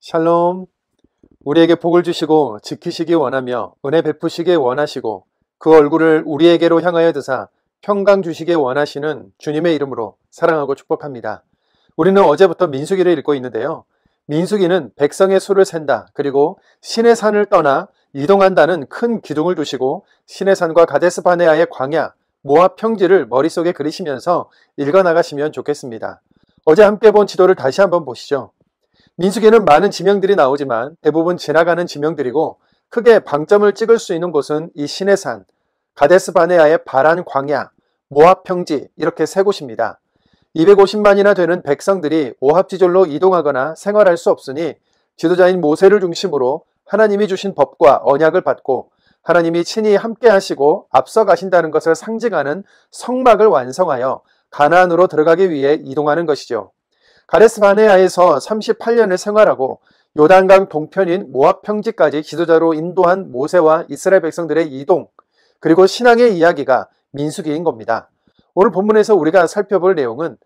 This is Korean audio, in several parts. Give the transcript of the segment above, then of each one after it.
샬롬. 우리에게 복을 주시고 지키시기 원하며 은혜 베푸시기 원하시고 그 얼굴을 우리에게로 향하여 드사 평강 주시기 원하시는 주님의 이름으로 사랑하고 축복합니다. 우리는 어제부터 민수기를 읽고 있는데요. 민수기는 백성의 수를 센다, 그리고 신의 산을 떠나 이동한다는 큰 기둥을 두시고 신의 산과 가데스 바네아의 광야, 모압 평지를 머릿속에 그리시면서 읽어나가시면 좋겠습니다. 어제 함께 본 지도를 다시 한번 보시죠. 민수기는 많은 지명들이 나오지만 대부분 지나가는 지명들이고 크게 방점을 찍을 수 있는 곳은 이 신의 산, 가데스 바네아의 바란 광야, 모압 평지 이렇게 세 곳입니다. 250만이나 되는 백성들이 오합지졸로 이동하거나 생활할 수 없으니 지도자인 모세를 중심으로 하나님이 주신 법과 언약을 받고 하나님이 친히 함께 하시고 앞서 가신다는 것을 상징하는 성막을 완성하여 가나안으로 들어가기 위해 이동하는 것이죠. 가데스 바네아에서 38년을 생활하고 요단강 동편인 모압 평지까지 지도자로 인도한 모세와 이스라엘 백성들의 이동, 그리고 신앙의 이야기가 민수기인 겁니다. 오늘 본문에서 우리가 살펴볼 내용은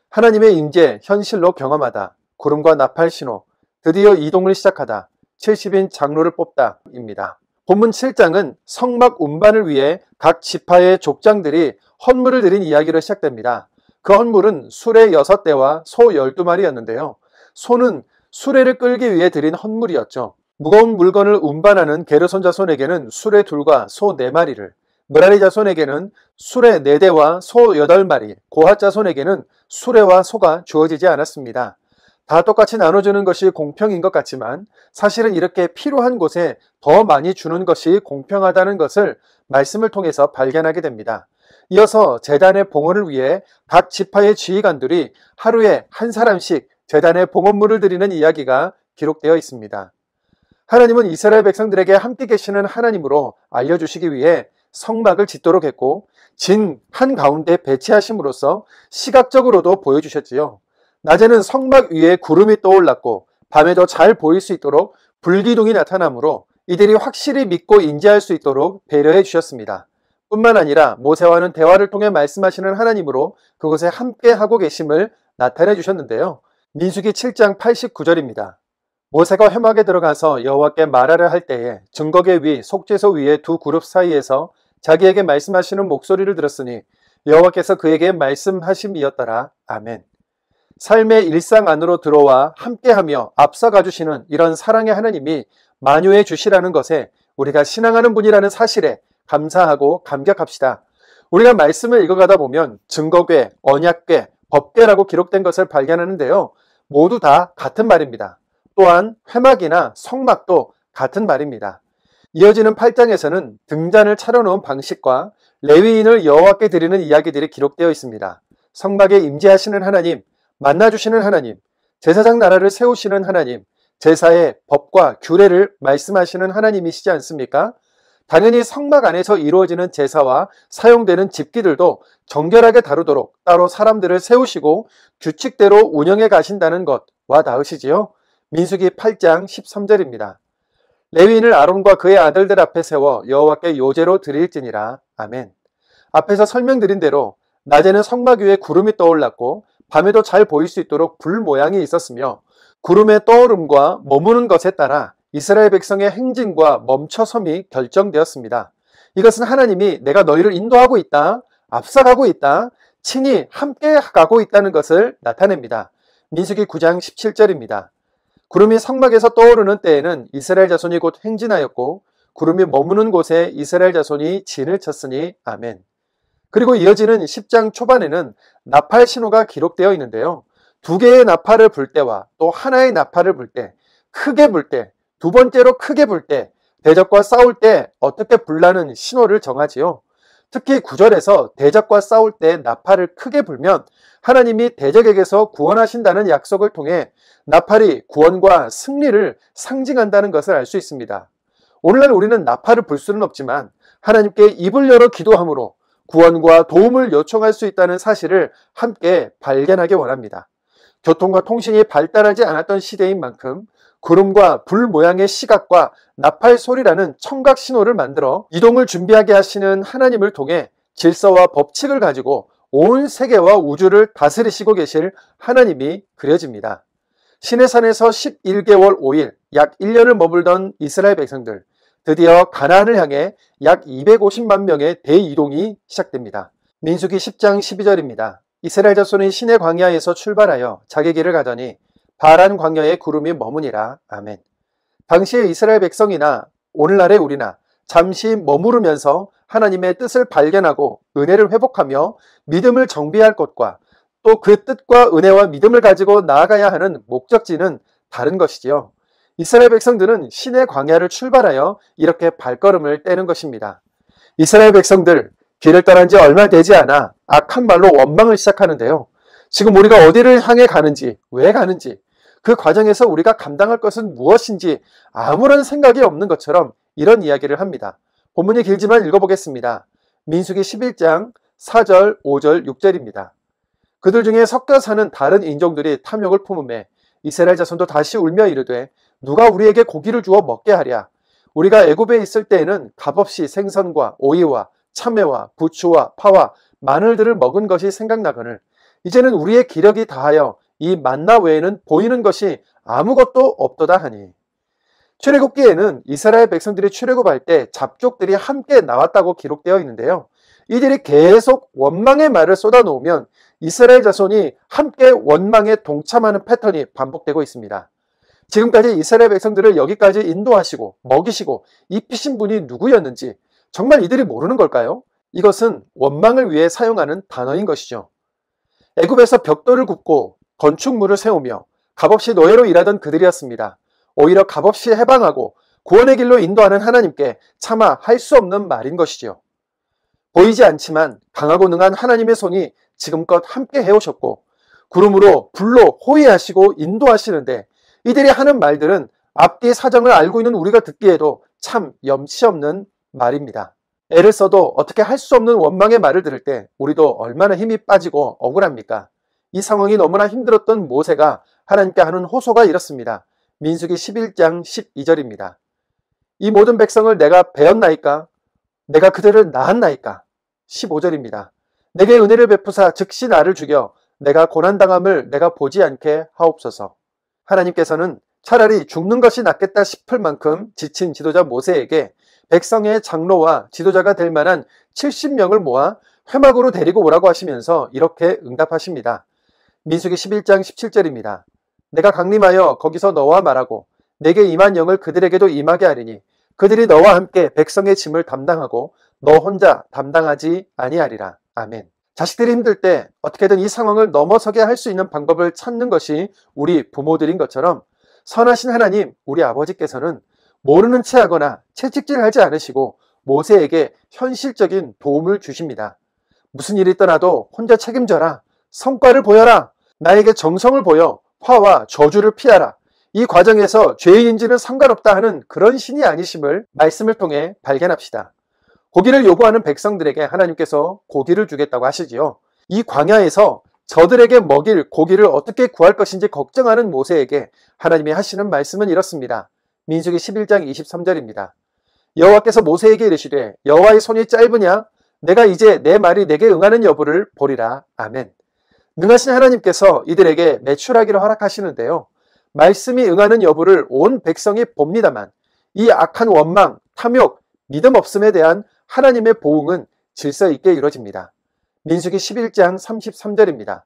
하나님의 임재, 현실로 경험하다, 구름과 나팔 신호, 드디어 이동을 시작하다, 70인 장로를 뽑다 입니다. 본문 7장은 성막 운반을 위해 각 지파의 족장들이 헌물을 드린 이야기로 시작됩니다. 그 헌물은 수레 6대와 소 12마리였는데요. 소는 수레를 끌기 위해 드린 헌물이었죠. 무거운 물건을 운반하는 게르손 자손에게는 수레 2과 소 4마리를, 므라리 자손에게는 수레 4대와 소 8마리, 고핫 자손에게는 수레와 소가 주어지지 않았습니다. 다 똑같이 나눠주는 것이 공평인 것 같지만 사실은 이렇게 필요한 곳에 더 많이 주는 것이 공평하다는 것을 말씀을 통해서 발견하게 됩니다. 이어서 제단의 봉헌을 위해 각 지파의 지휘관들이 하루에 한 사람씩 제단의 봉헌물을 드리는 이야기가 기록되어 있습니다. 하나님은 이스라엘 백성들에게 함께 계시는 하나님으로 알려주시기 위해 성막을 짓도록 했고 진 한가운데 배치하심으로써 시각적으로도 보여주셨지요. 낮에는 성막 위에 구름이 떠올랐고 밤에도 잘 보일 수 있도록 불기둥이 나타나므로 이들이 확실히 믿고 인지할 수 있도록 배려해 주셨습니다. 뿐만 아니라 모세와는 대화를 통해 말씀하시는 하나님으로 그곳에 함께 하고 계심을 나타내 주셨는데요. 민수기 7장 89절입니다. 모세가 회막에 들어가서 여호와께 말하려 할 때에 증거계 위 속죄소 위에 두 그룹 사이에서 자기에게 말씀하시는 목소리를 들었으니 여호와께서 그에게 말씀하심이었더라. 아멘. 삶의 일상 안으로 들어와 함께하며 앞서가 주시는 이런 사랑의 하나님이 만유해 주시라는 것에 우리가 신앙하는 분이라는 사실에 감사하고 감격합시다. 우리가 말씀을 읽어가다 보면 증거궤, 언약궤, 법궤라고 기록된 것을 발견하는데요. 모두 다 같은 말입니다. 또한 회막이나 성막도 같은 말입니다. 이어지는 8장에서는 등잔을 차려놓은 방식과 레위인을 여호와께 드리는 이야기들이 기록되어 있습니다. 성막에 임재하시는 하나님, 만나주시는 하나님, 제사장 나라를 세우시는 하나님, 제사의 법과 규례를 말씀하시는 하나님이시지 않습니까? 당연히 성막 안에서 이루어지는 제사와 사용되는 집기들도 정결하게 다루도록 따로 사람들을 세우시고 규칙대로 운영해 가신다는 것과 닿으시지요. 민수기 8장 13절입니다. 레위인을 아론과 그의 아들들 앞에 세워 여호와께 요제로 드릴지니라. 아멘. 앞에서 설명드린 대로 낮에는 성막 위에 구름이 떠올랐고 밤에도 잘 보일 수 있도록 불 모양이 있었으며 구름의 떠오름과 머무는 것에 따라 이스라엘 백성의 행진과 멈춰섬이 결정되었습니다. 이것은 하나님이 내가 너희를 인도하고 있다, 앞서가고 있다, 친히 함께 가고 있다는 것을 나타냅니다. 민수기 9장 17절입니다. 구름이 성막에서 떠오르는 때에는 이스라엘 자손이 곧 행진하였고 구름이 머무는 곳에 이스라엘 자손이 진을 쳤으니 아멘. 그리고 이어지는 10장 초반에는 나팔 신호가 기록되어 있는데요. 2개의 나팔을 불 때와 또 하나의 나팔을 불 때, 크게 불 때, 두 번째로 크게 불 때, 대적과 싸울 때 어떻게 불라는 신호를 정하지요. 특히 9절에서 대적과 싸울 때 나팔을 크게 불면 하나님이 대적에게서 구원하신다는 약속을 통해 나팔이 구원과 승리를 상징한다는 것을 알 수 있습니다. 오늘날 우리는 나팔을 불 수는 없지만 하나님께 입을 열어 기도함으로 구원과 도움을 요청할 수 있다는 사실을 함께 발견하기 원합니다. 교통과 통신이 발달하지 않았던 시대인 만큼 구름과 불 모양의 시각과 나팔 소리라는 청각 신호를 만들어 이동을 준비하게 하시는 하나님을 통해 질서와 법칙을 가지고 온 세계와 우주를 다스리시고 계실 하나님이 그려집니다. 시내산에서 11개월 5일, 약 1년을 머물던 이스라엘 백성들, 드디어 가나안을 향해 약 250만 명의 대이동이 시작됩니다. 민수기 10장 12절입니다. 이스라엘 자손이 시내 광야에서 출발하여 자기 길을 가더니 바란 광야에 구름이 머무니라. 아멘. 당시의 이스라엘 백성이나 오늘날의 우리나 잠시 머무르면서 하나님의 뜻을 발견하고 은혜를 회복하며 믿음을 정비할 것과 또 그 뜻과 은혜와 믿음을 가지고 나아가야 하는 목적지는 다른 것이지요. 이스라엘 백성들은 시내 광야를 출발하여 이렇게 발걸음을 떼는 것입니다. 이스라엘 백성들 길을 떠난 지 얼마 되지 않아 악한 말로 원망을 시작하는데요. 지금 우리가 어디를 향해 가는지, 왜 가는지, 그 과정에서 우리가 감당할 것은 무엇인지 아무런 생각이 없는 것처럼 이런 이야기를 합니다. 본문이 길지만 읽어보겠습니다. 민수기 11장 4절, 5절, 6절입니다. 그들 중에 섞여 사는 다른 인종들이 탐욕을 품음에 이스라엘 자손도 다시 울며 이르되 누가 우리에게 고기를 주어 먹게 하랴. 우리가 애굽에 있을 때에는 값없이 생선과 오이와 참외와 부추와 파와 마늘들을 먹은 것이 생각나거늘 이제는 우리의 기력이 다하여 이 만나 외에는 보이는 것이 아무것도 없도다 하니. 출애굽기에는 이스라엘 백성들이 출애굽할 때 잡족들이 함께 나왔다고 기록되어 있는데요. 이들이 계속 원망의 말을 쏟아놓으면 이스라엘 자손이 함께 원망에 동참하는 패턴이 반복되고 있습니다. 지금까지 이스라엘 백성들을 여기까지 인도하시고 먹이시고 입히신 분이 누구였는지 정말 이들이 모르는 걸까요? 이것은 원망을 위해 사용하는 단어인 것이죠. 애굽에서 벽돌을 굽고 건축물을 세우며 값없이 노예로 일하던 그들이었습니다. 오히려 값없이 해방하고 구원의 길로 인도하는 하나님께 차마 할 수 없는 말인 것이지요. 보이지 않지만 강하고 능한 하나님의 손이 지금껏 함께 해오셨고 구름으로 불로 호위하시고 인도하시는데 이들이 하는 말들은 앞뒤 사정을 알고 있는 우리가 듣기에도 참 염치 없는 말입니다. 애를 써도 어떻게 할 수 없는 원망의 말을 들을 때 우리도 얼마나 힘이 빠지고 억울합니까? 이 상황이 너무나 힘들었던 모세가 하나님께 하는 호소가 이렇습니다. 민수기 11장 12절입니다. 이 모든 백성을 내가 베었나이까? 내가 그들을 낳았나이까? 15절입니다. 내게 은혜를 베푸사 즉시 나를 죽여 내가 고난당함을 내가 보지 않게 하옵소서. 하나님께서는 차라리 죽는 것이 낫겠다 싶을 만큼 지친 지도자 모세에게 백성의 장로와 지도자가 될 만한 70명을 모아 회막으로 데리고 오라고 하시면서 이렇게 응답하십니다. 민수기 11장 17절입니다. 내가 강림하여 거기서 너와 말하고 내게 임한 영을 그들에게도 임하게 하리니 그들이 너와 함께 백성의 짐을 담당하고 너 혼자 담당하지 아니하리라. 아멘. 자식들이 힘들 때 어떻게든 이 상황을 넘어서게 할 수 있는 방법을 찾는 것이 우리 부모들인 것처럼 선하신 하나님, 우리 아버지께서는 모르는 체 하거나 채찍질하지 않으시고 모세에게 현실적인 도움을 주십니다. 무슨 일이 있더라도 혼자 책임져라. 성과를 보여라. 나에게 정성을 보여 화와 저주를 피하라. 이 과정에서 죄인인지는 상관없다 하는 그런 신이 아니심을 말씀을 통해 발견합시다. 고기를 요구하는 백성들에게 하나님께서 고기를 주겠다고 하시지요. 이 광야에서 저들에게 먹일 고기를 어떻게 구할 것인지 걱정하는 모세에게 하나님이 하시는 말씀은 이렇습니다. 민수기 11장 23절입니다. 여호와께서 모세에게 이르시되 여호와의 손이 짧으냐? 내가 이제 내 말이 내게 응하는 여부를 보리라. 아멘. 능하신 하나님께서 이들에게 매출하기를 허락하시는데요. 말씀이 응하는 여부를 온 백성이 봅니다만 이 악한 원망, 탐욕, 믿음 없음에 대한 하나님의 보응은 질서 있게 이루어집니다. 민수기 11장 33절입니다.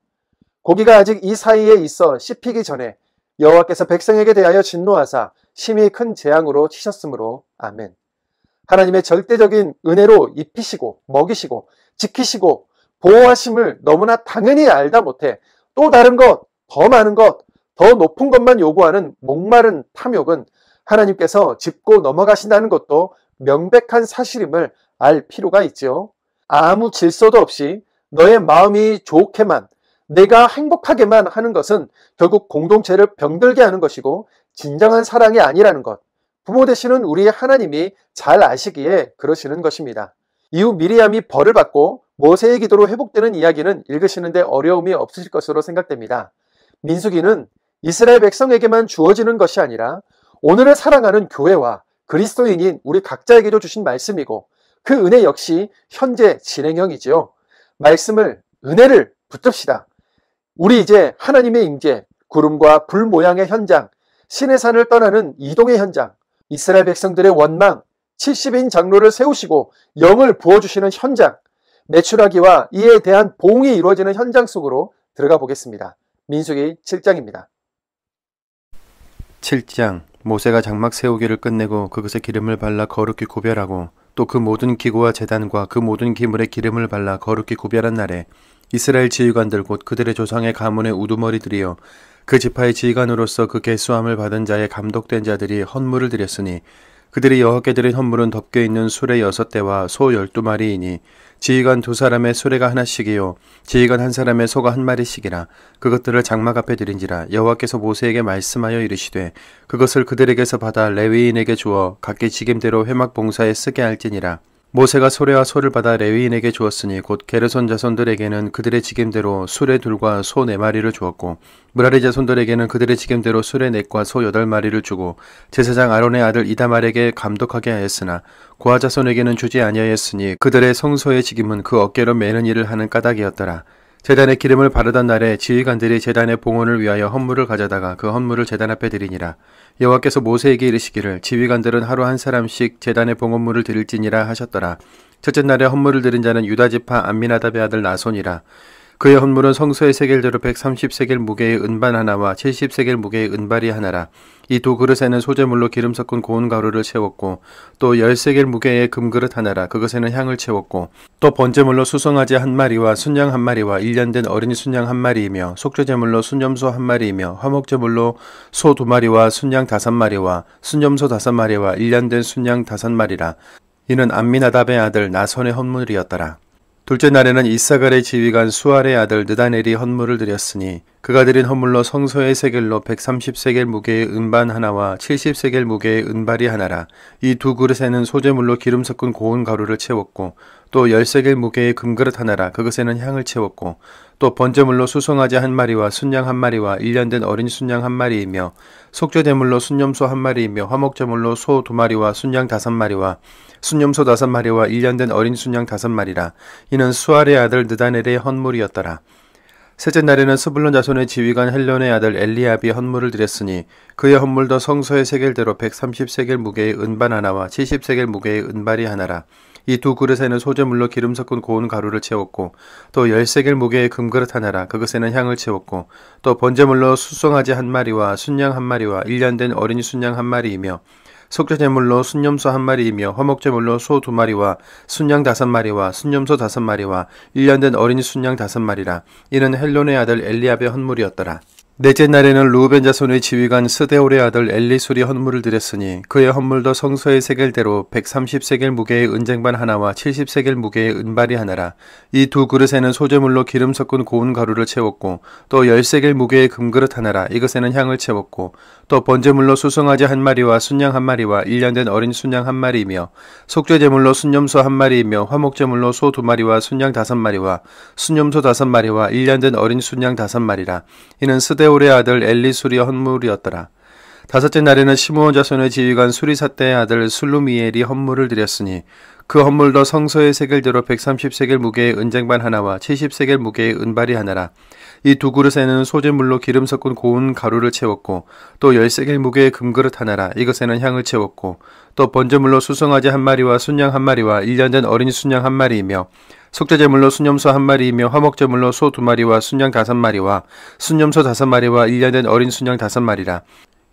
고기가 아직 이 사이에 있어 씹히기 전에 여호와께서 백성에게 대하여 진노하사 심히 큰 재앙으로 치셨으므로. 아멘. 하나님의 절대적인 은혜로 입히시고 먹이시고 지키시고 보호하심을 너무나 당연히 알다 못해 또 다른 것, 더 많은 것, 더 높은 것만 요구하는 목마른 탐욕은 하나님께서 짚고 넘어가신다는 것도 명백한 사실임을 알 필요가 있죠. 아무 질서도 없이 너의 마음이 좋게만, 내가 행복하게만 하는 것은 결국 공동체를 병들게 하는 것이고 진정한 사랑이 아니라는 것, 부모 되시는 우리 하나님이 잘 아시기에 그러시는 것입니다. 이후 미리암이 벌을 받고 모세의 기도로 회복되는 이야기는 읽으시는데 어려움이 없으실 것으로 생각됩니다. 민수기는 이스라엘 백성에게만 주어지는 것이 아니라 오늘을 사랑하는 교회와 그리스도인인 우리 각자에게도 주신 말씀이고 그 은혜 역시 현재 진행형이지요. 말씀을, 은혜를 붙듭시다. 우리 이제 하나님의 임재, 구름과 불 모양의 현장, 시내산을 떠나는 이동의 현장, 이스라엘 백성들의 원망, 70인 장로를 세우시고 영을 부어주시는 현장, 메추라기와 이에 대한 보응이 이루어지는 현장 속으로 들어가 보겠습니다. 민수기 7장입니다. 7장. 모세가 장막 세우기를 끝내고 그것에 기름을 발라 거룩히 구별하고 또 그 모든 기구와 제단과 그 모든 기물에 기름을 발라 거룩히 구별한 날에 이스라엘 지휘관들 곧 그들의 조상의 가문의 우두머리들이여 그 지파의 지휘관으로서 그 계수함을 받은 자의 감독된 자들이 헌물을 드렸으니 그들이 여호와께 드린 헌물은 덮여있는 수레 6대와 소 12마리이니 지휘관 2사람의 수레가 하나씩이요 지휘관 1사람의 소가 1마리씩이라 그것들을 장막 앞에 드린지라 여호와께서 모세에게 말씀하여 이르시되 그것을 그들에게서 받아 레위인에게 주어 각기 직임대로 회막 봉사에 쓰게 할지니라. 모세가 소래와 소를 받아 레위인에게 주었으니 곧 게르손 자손들에게는 그들의 직임대로 수레 2과 소 4마리를 주었고 므라리 자손들에게는 그들의 직임대로 수레 4과 소 8마리를 주고 제사장 아론의 아들 이다말에게 감독하게 하였으나 고아 자손에게는 주지 아니하였으니 그들의 성소의 직임은 그 어깨로 매는 일을 하는 까닭이었더라. 제단에 기름을 바르던 날에 지휘관들이 제단의 봉헌을 위하여 헌물을 가져다가 그 헌물을 제단 앞에 드리니라. 여호와께서 모세에게 이르시기를 지휘관들은 하루 1사람씩 제단의 봉헌물을 드릴지니라 하셨더라. 첫째 날에 헌물을 드린 자는 유다지파 암미나답의 아들 나손이라. 그의 헌물은 성소의 세겔대로 130세겔 무게의 은반 하나와 70세겔 무게의 은발이 하나라. 이 2그릇에는 소재물로 기름 섞은 고운 가루를 채웠고 또 10세겔 무게의 금그릇 하나라. 그것에는 향을 채웠고 또 번제물로 수송아지 1마리와 순양 1마리와 1년된 어린 순양 1마리이며 속죄제물로 순염소 1마리이며 화목제물로 소 2마리와 순양 5마리와 순염소 5마리와 1년된 순양 5마리라. 이는 암미나답의 아들 나손의 헌물이었더라. 둘째 날에는 이사갈의 지휘관 수알의 아들 느다넬이 헌물을 드렸으니 그가 드린 헌물로 성소의 세겔로 130세겔 무게의 은반 하나와 70세겔 무게의 은발이 하나라. 이 2그릇에는 소재물로 기름 섞은 고운 가루를 채웠고 또 10세겔 무게의 금그릇 하나라. 그것에는 향을 채웠고 또 번제물로 수송아지 1마리와 순양 1마리와 1년된 어린 순양 1마리이며 속죄제물로 순염소 1마리이며 화목제물로 소 2마리와 순양 5마리와 순염소 5마리와 1년된 어린 순양 5마리라. 이는 수알의 아들 느다넬의 헌물이었더라. 셋째 날에는 스불론 자손의 지휘관 헬론의 아들 엘리압이 헌물을 드렸으니 그의 헌물도 성소의 세겔대로 130세겔 무게의 은반 하나와 70세겔 무게의 은발이 하나라. 이 2그릇에는 소재물로 기름 섞은 고운 가루를 채웠고 또 10세겔 무게의 금그릇 하나라. 그것에는 향을 채웠고 또 번제물로 수송아지 1마리와 순양 1마리와 1년된 어린 순양 1마리이며 속죄제물로 순염소 1마리이며 화목제물로 소 2마리와 순양 5마리와 순염소 5마리와 1년된 어린 순양 5마리라. 이는 헬론의 아들 엘리압의 헌물이었더라. 넷째 날에는 르우벤 자손의 지휘관 스데올의 아들 엘리술이 헌물을 드렸으니 그의 헌물도 성소의 세겔대로 130세겔 무게의 은쟁반 하나와 70세겔 무게의 은발이 하나라. 이 2그릇에는 소재물로 기름 섞은 고운 가루를 채웠고 또 10세겔 무게의 금그릇 하나라. 이것에는 향을 채웠고 또 번제물로 수송아지 1마리와 순양 1마리와 1년된 어린 순양 1마리이며 속죄제물로 순염소 1마리이며 화목제물로 소 2마리와 순양 5마리와 순염소 5마리와 1년된 어린 순양 5마리라. 이는 스데올의 아들 엘리술이 헌물이었더라. 다섯째 날에는 시므온 자손의 지휘관 수리사대의 아들 술루미엘이 헌물을 드렸으니 그 헌물도 성소의 세겔대로 130세겔 무게의 은쟁반 하나와 70세겔 무게의 은발이 하나라. 이 2그릇에는 소재물로 기름 섞은 고운 가루를 채웠고 또 10세겔 무게의 금그릇 하나라. 이것에는 향을 채웠고 또 번제물로 수송아지 1마리와 순양 1마리와 1년된 어린 순양 1마리이며 속죄제물로 순염소 1마리이며 화목제물로 소 2마리와 순양 5마리와 순염소 5마리와 1년된 어린 순양 5마리라.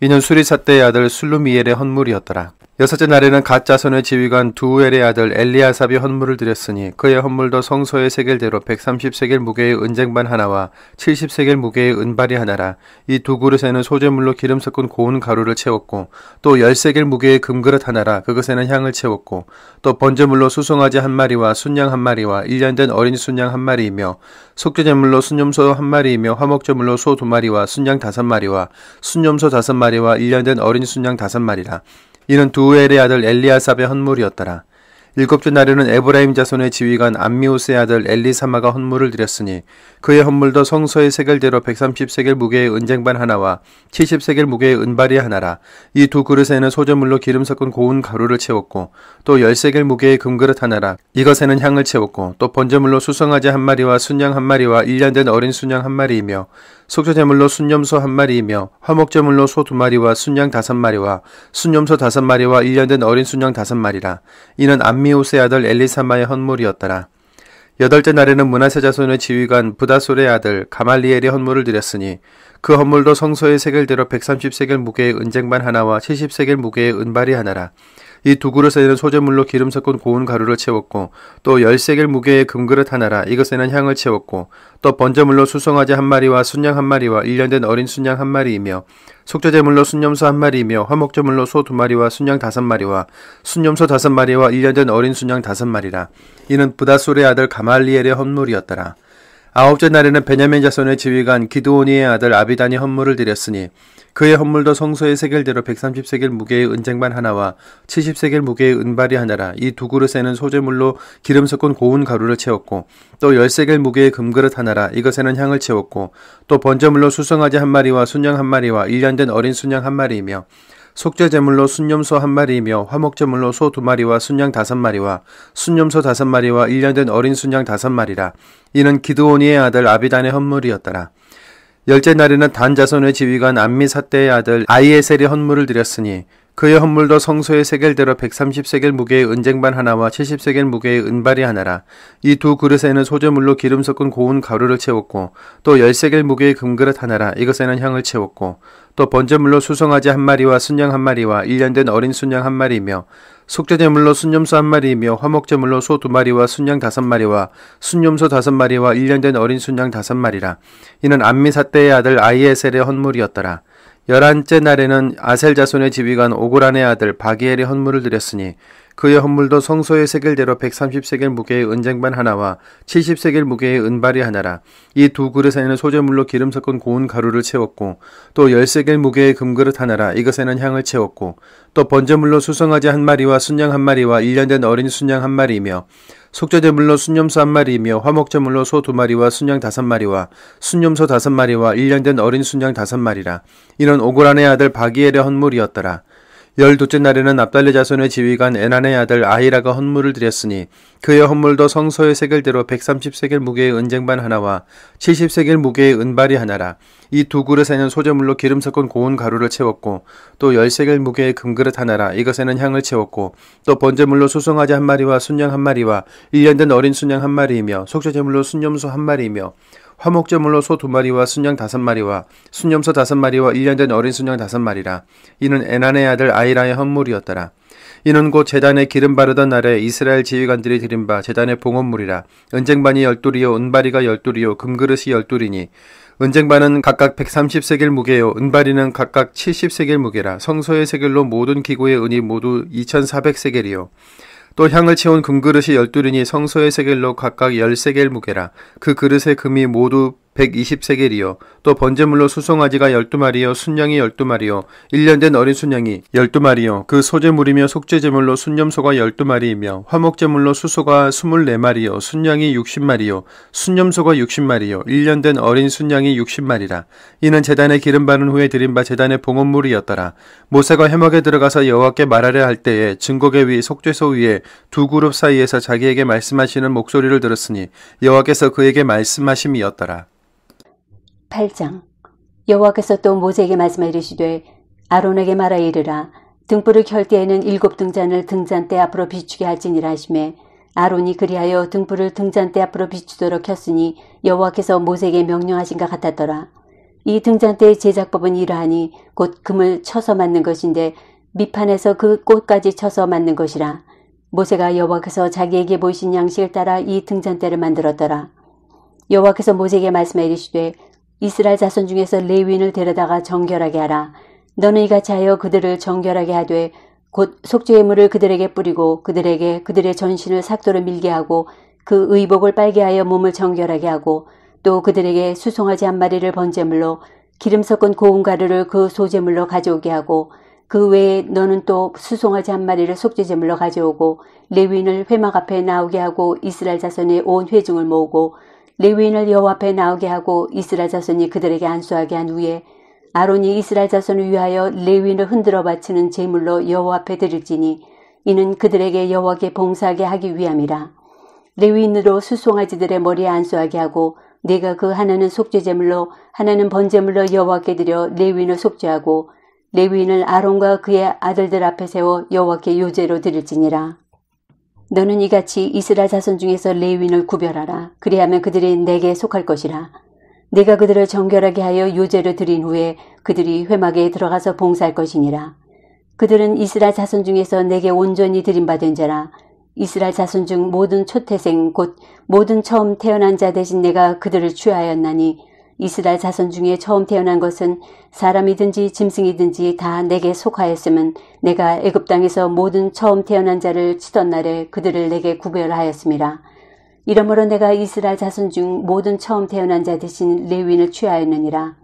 이는 수리사대의 아들 술루미엘의 헌물이었더라. 여섯째 날에는 갓 자손의 지휘관 두우엘의 아들 엘리아삽이 헌물을 드렸으니 그의 헌물도 성소의 세겔대로 130세겔 무게의 은쟁반 하나와 70세겔 무게의 은발이 하나라. 이 2그릇에는 소재물로 기름 섞은 고운 가루를 채웠고 또 10세겔 무게의 금그릇 하나라. 그것에는 향을 채웠고 또 번제물로 수송아지 1마리와 순양 1마리와 1년된 어린 순양 1마리이며 속죄제물로 순염소 1마리이며 화목제물로 소 2마리와 순양 5마리와 순염소 5마리와 1년된 어린 순양 5마리라. 이는 두우엘의 아들 엘리아삽의 헌물이었더라. 일곱째 날에는 에브라임 자손의 지휘관 암미우스의 아들 엘리사마가 헌물을 드렸으니 그의 헌물도 성소의 세겔대로 130세겔 무게의 은쟁반 하나와 70세겔 무게의 은발이 하나라. 이 두 그릇에는 소재물로 기름 섞은 고운 가루를 채웠고 또 10세겔 무게의 금그릇 하나라. 이것에는 향을 채웠고 또 번제물로 수송아지 한 마리와 순양 한 마리와 1년 된 어린 순양 한 마리이며 속죄제물로 순염소 한 마리이며 화목제물로 소 2마리와 순양 5마리와 순염소 5마리와 1년 된 어린 순양 5마리라. 이는 암미우스의 아들 엘리사마의 헌물이었더라. 여덟째 날에는 므낫세 자손의 지휘관 부다솔의 아들 가말리엘이 헌물을 드렸으니 그 헌물도 성소의 세겔대로 130세겔 무게의 은쟁반 하나와 70세겔 무게의 은발이 하나라. 이 두 그릇에는 소재물로 기름 섞은 고운 가루를 채웠고 또 10세겔 무게의 금그릇 하나라. 이것에는 향을 채웠고 또 번제물로 수송아지 한 마리와 순양 한 마리와 1년 된 어린 순양 한 마리이며 속죄제물로 순염소 한 마리이며 화목제물로 소 2마리와 순양 5마리와 순염소 5마리와 1년 된 어린 순양 5마리라. 이는 부다솔의 아들 가말리엘의 헌물이었더라. 아홉째 날에는 베냐민 자손의 지휘관 기드오니의 아들 아비단이 헌물을 드렸으니 그의 헌물도 성소의 세겔대로 130세겔 무게의 은쟁반 하나와 70세겔 무게의 은발이 하나라. 이 두 그릇에는 소재물로 기름 섞은 고운 가루를 채웠고 또 10세겔 무게의 금그릇 하나라. 이것에는 향을 채웠고 또 번제물로 수송아지 한 마리와 순양 한 마리와 1년 된 어린 순양 한 마리이며 속죄제물로 순염소 한 마리이며 화목제물로 소 2마리와 순양 5마리와 순염소 5마리와 1년 된 어린 순양 5마리라. 이는 기드오니의 아들 아비단의 헌물이었더라. 열째 날에는 단 자손의 지휘관 암미사떼의 아들 아이에셀이 헌물을 드렸으니 그의 헌물도 성소의 세겔대로 130세겔 무게의 은쟁반 하나와 70세겔 무게의 은발이 하나라. 이 두 그릇에는 소재물로 기름 섞은 고운 가루를 채웠고 또 10세겔 무게의 금그릇 하나라. 이것에는 향을 채웠고 또 번제물로 수송아지 한 마리와 순양 한 마리와 1년 된 어린 순양 한 마리이며 속죄제물로 순염소 한 마리이며 화목제물로 소 2마리와 순양 5마리와 순염소 5마리와 1년 된 어린 순양 5마리라. 이는 암미사떼의 아들 아이에셀의 헌물이었더라. 11째 날에는 아셀 자손의 지휘관 오고란의 아들 바기엘이 헌물을 드렸으니 그의 헌물도 성소의 세겔대로 130세겔 무게의 은쟁반 하나와 70세겔 무게의 은발이 하나라. 이 두 그릇에는 소재물로 기름 섞은 고운 가루를 채웠고 또 10세겔 무게의 금그릇 하나라. 이것에는 향을 채웠고 또 번제물로 수송아지 한 마리와 순양 한 마리와 1년 된 어린 순양 한 마리이며 속죄제물로 순염소 한 마리이며 화목제물로 소 2마리와 순양 5마리와 순염소 5마리와 1년 된 어린 순양 5마리라. 이는 오고란의 아들 바기엘의 헌물이었더라. 12째 날에는 납달리 자손의 지휘관 에난의 아들 아히라가 헌물을 드렸으니 그의 헌물도 성소의 세겔대로 130세겔 무게의 은쟁반 하나와 70세겔 무게의 은발이 하나라. 이 두 그릇에는 소재물로 기름 섞은 고운 가루를 채웠고 또 10세겔 무게의 금그릇 하나라. 이것에는 향을 채웠고 또 번제물로 수송아지 한 마리와 순양 한 마리와 1년 된 어린 순양 한 마리이며 속죄제물로 순염소 한 마리이며 화목제물로 소 2마리와 순양 5마리와 순염소 5마리와 1년 된 어린 순양 5마리라. 이는 에난의 아들 아히라의 헌물이었더라. 이는 곧 제단에 기름 바르던 날에 이스라엘 지휘관들이 드린 바 제단의 봉헌물이라. 은쟁반이 12이요 은바리가 12이요 금그릇이 12이니 은쟁반은 각각 130세겔 무게요 은바리는 각각 70세겔 무게라. 성소의 세겔로 모든 기구의 은이 모두 2400세겔이요 또 향을 채운 금그릇이 12이니 성소의 세겔로 각각 10세겔 무게라. 그 그릇의 금이 모두 120세겔이요 또 번제물로 수송아지가 12마리요 순양이 12마리요 1년 된 어린 순양이 12마리요 그 소제물이며 속죄제물로 순염소가 12마리이며 화목제물로 수소가 24마리요 순양이 60마리요 순염소가 60마리요 1년 된 어린 순양이 60마리라. 이는 제단에 기름 바른 후에 드린 바 제단의 봉헌물이었더라. 모세가 회막에 들어가서 여호와께 말하려 할 때에 증거계 위 속죄소 위에 두 그룹 사이에서 자기에게 말씀하시는 목소리를 들었으니 여호와께서 그에게 말씀하심이었더라. 8장. 여호와께서 또 모세에게 말씀하 이르시되 아론에게 말하 이르라. 등불을 켤 때에는 7등잔을 등잔대 앞으로 비추게 할지니라 하시매 아론이 그리하여 등불을 등잔대 앞으로 비추도록 켰으니 여호와께서 모세에게 명령하신가 같았더라. 이 등잔대의 제작법은 이러하니 곧 금을 쳐서 만든 것인데 밑판에서 그 꽃까지 쳐서 만든 것이라. 모세가 여호와께서 자기에게 보이신 양식을 따라 이 등잔대를 만들었더라. 여호와께서 모세에게 말씀하 이르시되 이스라엘 자손 중에서 레위인을 데려다가 정결하게 하라. 너는 이같이 하여 그들을 정결하게 하되 곧 속죄의 그들에게 뿌리고 그들에게 그들의 전신을 삭도로 밀게 하고 그 의복을 빨게 하여 몸을 정결하게 하고 또 그들에게 수송아지 한 마리를 번제물로 기름 섞은 고운 가루를 그 소제물로 가져오게 하고 그 외에 너는 또 수송아지 한 마리를 속죄제물로 가져오고 레위인을 회막 앞에 나오게 하고 이스라엘 자손의 온 회중을 모으고 레위인을 여호와 앞에 나오게 하고 이스라엘 자손이 그들에게 안수하게 한 후에 아론이 이스라엘 자손을 위하여 레위인을 흔들어 바치는 제물로 여호와 앞에 드릴지니 이는 그들에게 여호와께 봉사하게 하기 위함이라. 레위인으로 수송아지들의 머리에 안수하게 하고 네가 그 하나는 속죄제물로 하나는 번제물로 여호와께 드려 레위인을 속죄하고 레위인을 아론과 그의 아들들 앞에 세워 여호와께 요제로 드릴지니라. 너는 이같이 이스라엘 자손 중에서 레위인을 구별하라. 그리하면 그들이 내게 속할 것이라. 내가 그들을 정결하게 하여 요제로 드린 후에 그들이 회막에 들어가서 봉사할 것이니라. 그들은 이스라엘 자손 중에서 내게 온전히 드림받은 자라. 이스라엘 자손 중 모든 초태생 곧 모든 처음 태어난 자 대신 내가 그들을 취하였나니 이스라엘 자손 중에 처음 태어난 것은 사람이든지 짐승이든지 다 내게 속하였음은 내가 애굽 땅에서 모든 처음 태어난 자를 치던 날에 그들을 내게 구별하였음이라. 이러므로 내가 이스라엘 자손 중 모든 처음 태어난 자 대신 레위인을 취하였느니라.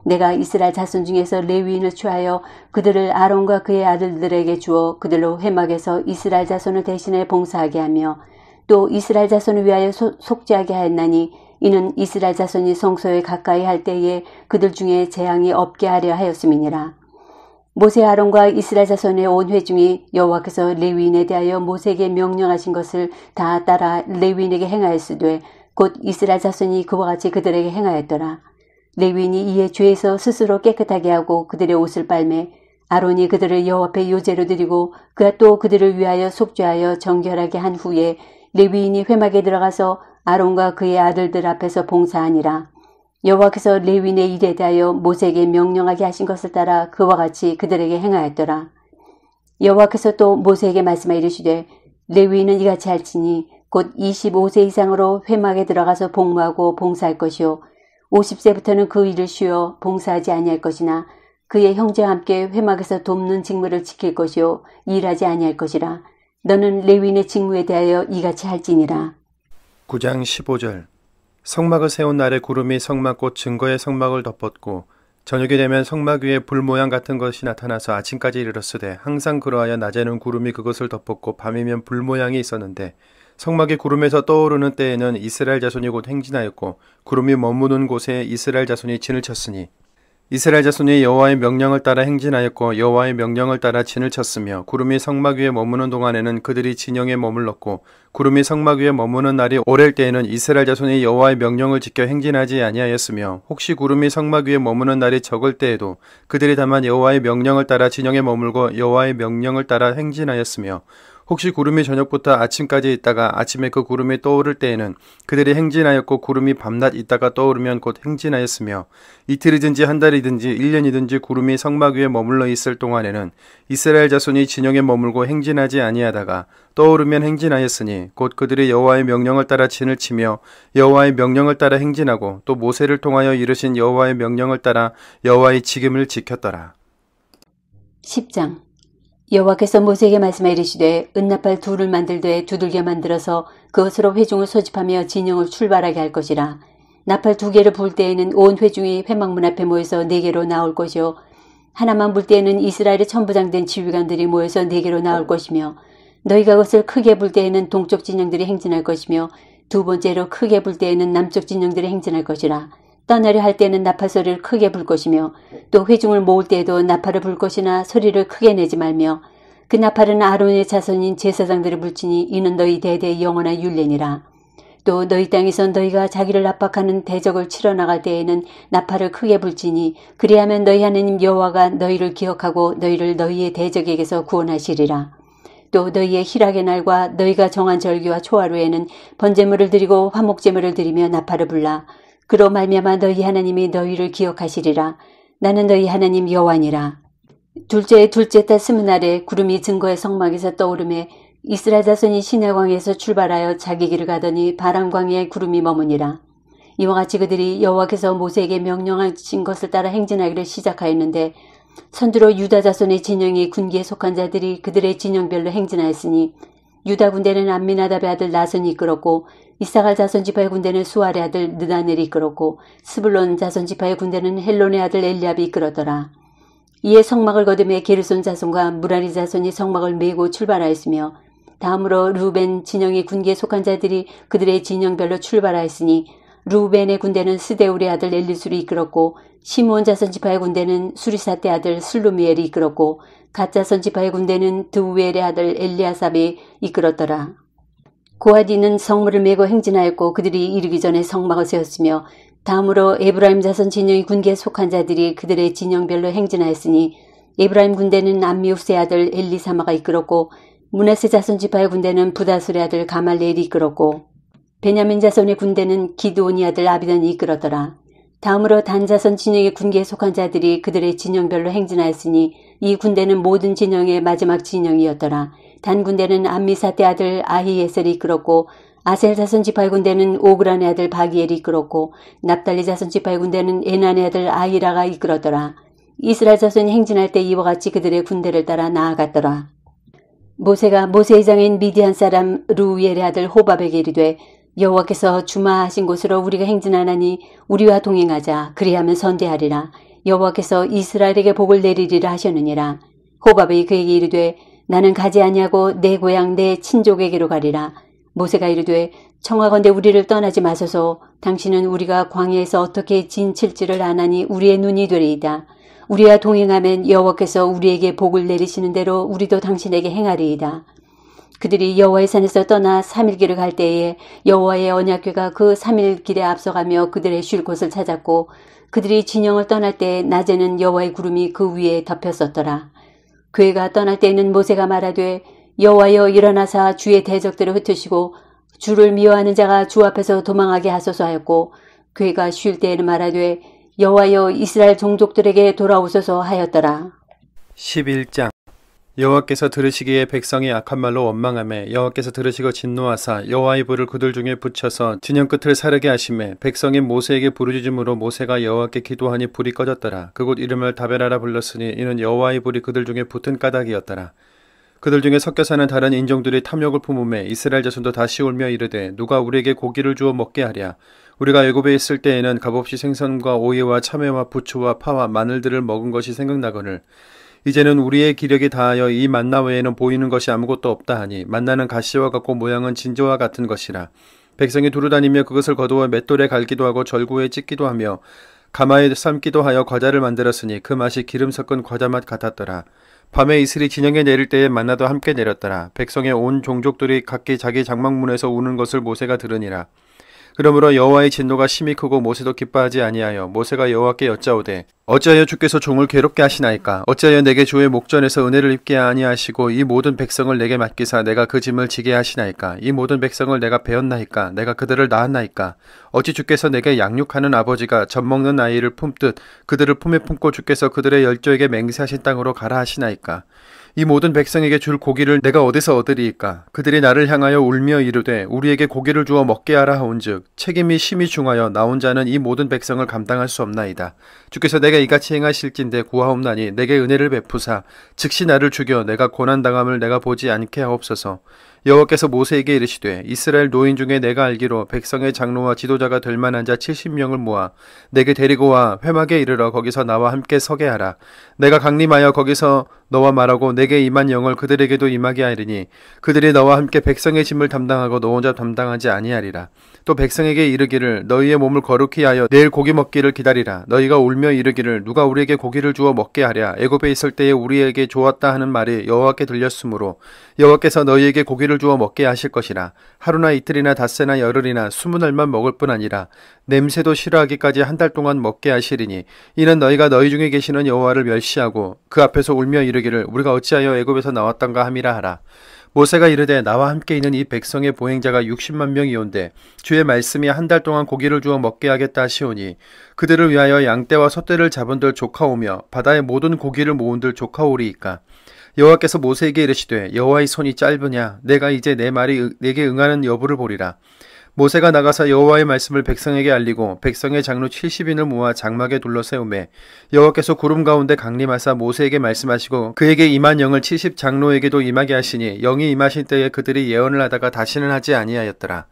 내가 이스라엘 자손 중에서 레위인을 취하여 그들을 아론과 그의 아들들에게 주어 그들로 회막에서 이스라엘 자손을 대신해 봉사하게 하며 또 이스라엘 자손을 위하여 속죄하게 하였나니 이는 이스라엘 자손이 성소에 가까이 할 때에 그들 중에 재앙이 없게 하려 하였음이니라. 모세 아론과 이스라엘 자손의 온 회중이 여호와께서 레위인에 대하여 모세에게 명령하신 것을 다 따라 레위인에게 행하였으되 곧 이스라엘 자손이 그와 같이 그들에게 행하였더라. 레위인이 이에 죄에서 스스로 깨끗하게 하고 그들의 옷을 빨매 아론이 그들을 여호와 앞에 요제로 드리고 그가 또 그들을 위하여 속죄하여 정결하게 한 후에 레위인이 회막에 들어가서 아론과 그의 아들들 앞에서 봉사하니라. 여호와께서 레위인의 일에 대하여 모세에게 명령하게 하신 것을 따라 그와 같이 그들에게 행하였더라. 여호와께서 또 모세에게 말씀하 이르시되 레위인은 이같이 할지니 곧 25세 이상으로 회막에 들어가서 복무하고 봉사할 것이요 50세부터는 그 일을 쉬어 봉사하지 아니할 것이나 그의 형제와 함께 회막에서 돕는 직무를 지킬 것이요 일하지 아니할 것이라. 너는 레위인의 직무에 대하여 이같이 할지니라. 9장 15절 성막을 세운 날에 구름이 성막 곧 증거의 성막을 덮었고 저녁이 되면 성막 위에 불 모양 같은 것이 나타나서 아침까지 이르렀으되 항상 그러하여 낮에는 구름이 그것을 덮었고 밤이면 불 모양이 있었는데 성막이 구름에서 떠오르는 때에는 이스라엘 자손이 곧 행진하였고 구름이 머무는 곳에 이스라엘 자손이 진을 쳤으니 이스라엘 자손이 여호와의 명령을 따라 행진하였고 여호와의 명령을 따라 진을 쳤으며 구름이 성막 위에 머무는 동안에는 그들이 진영에 머물렀고 구름이 성막 위에 머무는 날이 오랠 때에는 이스라엘 자손이 여호와의 명령을 지켜 행진하지 아니하였으며 혹시 구름이 성막 위에 머무는 날이 적을 때에도 그들이 다만 여호와의 명령을 따라 진영에 머물고 여호와의 명령을 따라 행진하였으며 혹시 구름이 저녁부터 아침까지 있다가 아침에 그 구름이 떠오를 때에는 그들이 행진하였고 구름이 밤낮 있다가 떠오르면 곧 행진하였으며 이틀이든지 한 달이든지 1년이든지 구름이 성막 위에 머물러 있을 동안에는 이스라엘 자손이 진영에 머물고 행진하지 아니하다가 떠오르면 행진하였으니 곧 그들이 여호와의 명령을 따라 진을 치며 여호와의 명령을 따라 행진하고 또 모세를 통하여 이르신 여호와의 명령을 따라 여호와의 직임을 지켰더라. 10장 여호와께서 모세에게 말씀하여 이르시되 은나팔 둘을 만들되 두들겨 만들어서 그것으로 회중을 소집하며 진영을 출발하게 할 것이라. 나팔 2개를 불 때에는 온 회중이 회막문 앞에 모여서 4개로 나올 것이요 하나만 불 때에는 이스라엘의 천부장된 지휘관들이 모여서 4개로 나올 것이며 너희가 그것을 크게 불 때에는 동쪽 진영들이 행진할 것이며 두 번째로 크게 불 때에는 남쪽 진영들이 행진할 것이라. 떠나려 할 때는 나팔 소리를 크게 불 것이며 또 회중을 모을 때에도 나팔을 불 것이나 소리를 크게 내지 말며 그 나팔은 아론의 자손인 제사장들을 불치니 이는 너희 대대의 영원한 율례니라. 또 너희 땅에서 너희가 자기를 압박하는 대적을 치러 나갈 때에는 나팔을 크게 불지니 그리하면 너희 하나님 여호와가 너희를 기억하고 너희를 너희의 대적에게서 구원하시리라. 또 너희의 희락의 날과 너희가 정한 절기와 초하루에는 번제물을 드리고 화목제물을 드리며 나팔을 불라. 그로 말미암아 너희 하나님이 너희를 기억하시리라. 나는 너희 하나님 여호와니라. 둘째 달 20날에 구름이 증거의 성막에서 떠오르매 이스라엘 자손이 시내광에서 출발하여 자기 길을 가더니 바람광야에 구름이 머무니라. 이와 같이 그들이 여호와께서 모세에게 명령하신 것을 따라 행진하기를 시작하였는데 선두로 유다 자손의 진영이 군기에 속한 자들이 그들의 진영별로 행진하였으니 유다 군대는 암미나답의 아들 나선이 이끌었고 이사갈 자손 지파의 군대는 수알의 아들 느다넬이 이끌었고 스불론 자손 지파의 군대는 헬론의 아들 엘리압이 이끌었더라. 이에 성막을 거두매 게르손 자손과 무라리 자손이 성막을 메고 출발하였으며 다음으로 루벤 진영의 군기에 속한 자들이 그들의 진영별로 출발하였으니 루벤의 군대는 스데울의 아들 엘리술이 이끌었고 시므온 자손 지파의 군대는 수리사대 아들 슬루미엘이 이끌었고 갓 자손 지파의 군대는 드우엘의 아들 엘리아삽이 이끌었더라. 고하디는 성물을 메고 행진하였고 그들이 이르기 전에 성막을 세웠으며 다음으로 에브라임 자손 진영의 군기에 속한 자들이 그들의 진영별로 행진하였으니 에브라임 군대는 암미우스의 아들 엘리사마가 이끌었고 므낫세 자손 지파의 군대는 부다술의 아들 가말레엘이 이끌었고 베냐민 자손의 군대는 기드온의 아들 아비단이 이끌었더라. 다음으로 단 자손 진영의 군기에 속한 자들이 그들의 진영별로 행진하였으니 이 군대는 모든 진영의 마지막 진영이었더라. 단 군대는 암미사대 아들 아히에셀이 이끌었고 아셀 자손 지파의 군대는 오그란의 아들 바기엘이 이끌었고 납달리 자손 지파의 군대는 에난의 아들 아히라가 이끌었더라. 이스라엘 자손이 행진할 때 이와 같이 그들의 군대를 따라 나아갔더라. 모세가 모세의 장인 미디안 사람 루우엘의 아들 호밥에게 이르되 여호와께서 주마하신 곳으로 우리가 행진하나니 우리와 동행하자. 그리하면 선대하리라. 여호와께서 이스라엘에게 복을 내리리라 하셨느니라. 호밥이 그에게 이르되 나는 가지 아니하고 내 고향 내 친족에게로 가리라. 모세가 이르되 청하건대 우리를 떠나지 마소서. 당신은 우리가 광야에서 어떻게 진칠지를 아나니 우리의 눈이 되리이다. 우리와 동행하면 여호와께서 우리에게 복을 내리시는 대로 우리도 당신에게 행하리이다. 그들이 여호와의 산에서 떠나 3일 길을 갈 때에 여호와의 언약궤가 그 3일 길에 앞서가며 그들의 쉴 곳을 찾았고 그들이 진영을 떠날 때 낮에는 여호와의 구름이 그 위에 덮였었더라. 궤가 떠날 때에는 모세가 말하되 여호와여 일어나사 주의 대적들을 흩으시고 주를 미워하는 자가 주 앞에서 도망하게 하소서 하였고 궤가 쉴 때에는 말하되 여호와여 이스라엘 종족들에게 돌아오소서 하였더라. 11장 여호와께서 들으시기에 백성이 악한 말로 원망하매 여호와께서 들으시고 진노하사 여호와의 불을 그들 중에 붙여서 진영 끝을 사르게 하시매 백성이 모세에게 부르짖음으로 모세가 여호와께 기도하니 불이 꺼졌더라. 그곳 이름을 다베라라 불렀으니 이는 여호와의 불이 그들 중에 붙은 까닭이었더라. 그들 중에 섞여 사는 다른 인종들이 탐욕을 품음에 이스라엘 자손도 다시 울며 이르되 누가 우리에게 고기를 주어 먹게 하랴. 우리가 애굽에 있을 때에는 값없이 생선과 오이와 참외와 부추와 파와 마늘들을 먹은 것이 생각나거늘 이제는 우리의 기력이 다하여 이 만나 외에는 보이는 것이 아무것도 없다 하니 만나는 가시와 같고 모양은 진저와 같은 것이라. 백성이 두루다니며 그것을 거두어 맷돌에 갈기도 하고 절구에 찢기도 하며 가마에 삶기도 하여 과자를 만들었으니 그 맛이 기름 섞은 과자 맛 같았더라. 밤에 이슬이 진영에 내릴 때에 만나도 함께 내렸더라. 백성의 온 종족들이 각기 자기 장막문에서 우는 것을 모세가 들으니라. 그러므로 여호와의 진노가 심히 크고 모세도 기뻐하지 아니하여 모세가 여호와께 여짜오되 어찌하여 주께서 종을 괴롭게 하시나이까. 어찌하여 내게 주의 목전에서 은혜를 입게 아니하시고 이 모든 백성을 내게 맡기사 내가 그 짐을 지게 하시나이까. 이 모든 백성을 내가 배웠나이까. 내가 그들을 낳았나이까. 어찌 주께서 내게 양육하는 아버지가 젖먹는 아이를 품듯 그들을 품에 품고 주께서 그들의 열조에게 맹세하신 땅으로 가라 하시나이까. 이 모든 백성에게 줄 고기를 내가 어디서 얻으리이까. 그들이 나를 향하여 울며 이르되 우리에게 고기를 주어 먹게 하라 하온즉 책임이 심히 중하여 나 혼자는 이 모든 백성을 감당할 수 없나이다. 주께서 내게 이같이 행하실진대 구하옵나니 내게 은혜를 베푸사 즉시 나를 죽여 내가 고난당함을 내가 보지 않게 하옵소서. 여호와께서 모세에게 이르시되 이스라엘 노인 중에 내가 알기로 백성의 장로와 지도자가 될 만한 자 70명을 모아 내게 데리고 와 회막에 이르러 거기서 나와 함께 서게 하라. 내가 강림하여 거기서 너와 말하고 내게 임한 영을 그들에게도 임하게 하리니 그들이 너와 함께 백성의 짐을 담당하고 너 혼자 담당하지 아니하리라. 또 백성에게 이르기를 너희의 몸을 거룩히 하여 내일 고기 먹기를 기다리라. 너희가 울며 이르기를 누가 우리에게 고기를 주어 먹게 하랴. 애굽에 있을 때에 우리에게 좋았다 하는 말이 여호와께 들렸으므로 여호와께서 너희에게 고기를 주어 먹게 하실 것이라. 하루나 이틀이나 닷새나 열흘이나 20날만 먹을 뿐 아니라 냄새도 싫어하기까지 한 달 동안 먹게 하시리니 이는 너희가 너희 중에 계시는 여호와를 멸시하고 그 앞에서 울며 이르기를 우리가 어찌하여 애굽에서 나왔던가 함이라 하라. 모세가 이르되 나와 함께 있는 이 백성의 보행자가 60만 명이온데 주의 말씀이 한 달 동안 고기를 주어 먹게 하겠다 하시오니 그들을 위하여 양떼와 소떼를 잡은들 조카오며 바다의 모든 고기를 모은들 조카오리이까. 여호와께서 모세에게 이르시되 여호와의 손이 짧으냐. 내가 이제 내 말이 내게 응하는 여부를 보리라. 모세가 나가서 여호와의 말씀을 백성에게 알리고 백성의 장로 70인을 모아 장막에 둘러세우매 여호와께서 구름 가운데 강림하사 모세에게 말씀하시고 그에게 임한 영을 70장로에게도 임하게 하시니 영이 임하신 때에 그들이 예언을 하다가 다시는 하지 아니하였더라.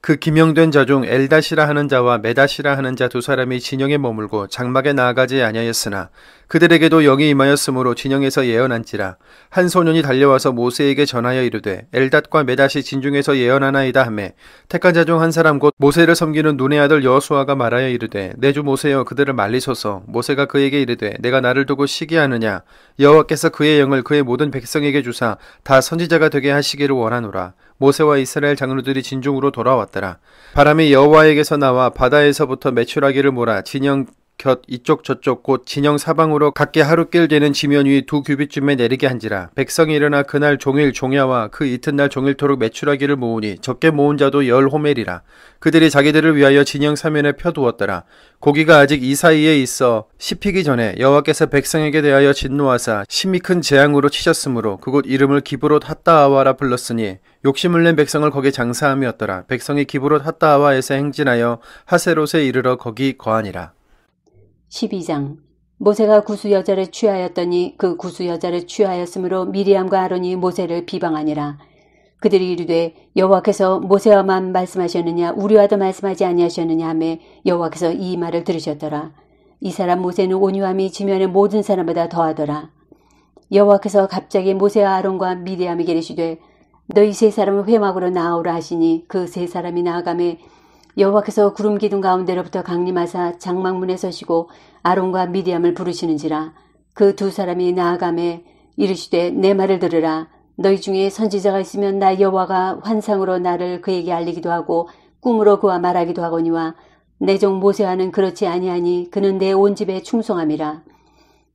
그 기명된 자 중 엘닷이라 하는 자와 메닷이라 하는 자 두 사람이 진영에 머물고 장막에 나아가지 아니하였으나 그들에게도 영이 임하였으므로 진영에서 예언한지라. 한 소년이 달려와서 모세에게 전하여 이르되 엘닷과 메닷이 진중에서 예언하나이다 하매 택한 자 중 한 사람 곧 모세를 섬기는 눈의 아들 여호수아가 말하여 이르되 내 주 모세여 그들을 말리소서. 모세가 그에게 이르되 내가 나를 두고 시기하느냐. 여호와께서 그의 영을 그의 모든 백성에게 주사 다 선지자가 되게 하시기를 원하노라. 모세와 이스라엘 장로들이 진중으로 돌아왔더라. 바람이 여호와에게서 나와 바다에서부터 메추라기를 몰아 진영 곁 이쪽 저쪽 곧 진영 사방으로 각기 하루길 되는 지면 위 2규빗쯤에 내리게 한지라. 백성이 일어나 그날 종일 종야와 그 이튿날 종일토록 메추라기를 모으니 적게 모은 자도 10호멜이라. 그들이 자기들을 위하여 진영 사면에 펴두었더라. 고기가 아직 이 사이에 있어 씹히기 전에 여호와께서 백성에게 대하여 진노하사 심히 큰 재앙으로 치셨으므로 그곳 이름을 기브롯 핫다아와라 불렀으니 욕심을 낸 백성을 거기 장사함이었더라. 백성이 기브롯 핫다아와에서 행진하여 하세롯에 이르러 거기 거하니라. 12장. 모세가 구수 여자를 취하였더니 그 구수 여자를 취하였으므로 미리암과 아론이 모세를 비방하니라. 그들이 이르되 여호와께서 모세와만 말씀하셨느냐 우리와도 말씀하지 아니하셨느냐 하며 여호와께서 이 말을 들으셨더라. 이 사람 모세는 온유함이 지면의 모든 사람보다 더하더라. 여호와께서 갑자기 모세와 아론과 미리암에게 이르시되 너희 세 사람을 회막으로 나아오라 하시니 그 세 사람이 나아가매 여호와께서 구름 기둥 가운데로부터 강림하사 장막문에 서시고 아론과 미리암을 부르시는지라. 그 두 사람이 나아가매 이르시되 내 말을 들으라. 너희 중에 선지자가 있으면 나 여호와가 환상으로 나를 그에게 알리기도 하고 꿈으로 그와 말하기도 하거니와 내 종 모세와는 그렇지 아니하니 그는 내 온 집에 충성함이라.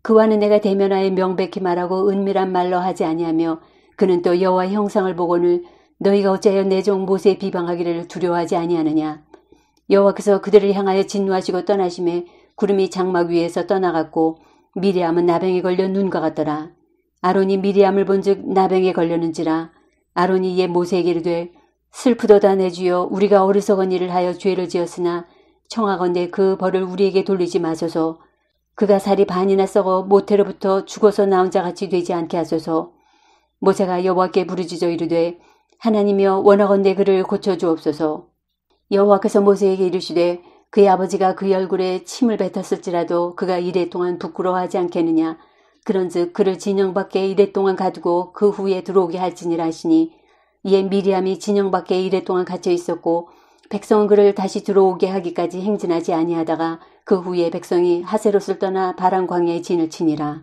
그와는 내가 대면하여 명백히 말하고 은밀한 말로 하지 아니하며 그는 또 여호와의 형상을 보고는 너희가 어찌하여 내 종 모세의 비방하기를 두려워하지 아니하느냐. 여호와께서 그들을 향하여 진노하시고 떠나심에 구름이 장막 위에서 떠나갔고 미리암은 나병에 걸려 눈과 같더라. 아론이 미리암을 본즉 나병에 걸렸는지라. 아론이 이에 모세에게 이르되 슬프도다 내 주여 우리가 어리석은 일을 하여 죄를 지었으나 청하건대 그 벌을 우리에게 돌리지 마소서. 그가 살이 반이나 썩어 모태로부터 죽어서 나온 자같이 되지 않게 하소서. 모세가 여호와께 부르짖어 이르되 하나님이여 원하건대 그를 고쳐주옵소서. 여호와께서 모세에게 이르시되 그의 아버지가 그의 얼굴에 침을 뱉었을지라도 그가 이레 동안 부끄러워하지 않겠느냐. 그런즉 그를 진영 밖에 이레 동안 가두고 그 후에 들어오게 할지니라 하시니 이에 미리암이 진영 밖에 이레 동안 갇혀 있었고 백성은 그를 다시 들어오게 하기까지 행진하지 아니하다가 그 후에 백성이 하세롯을 떠나 바란 광야에 진을 치니라.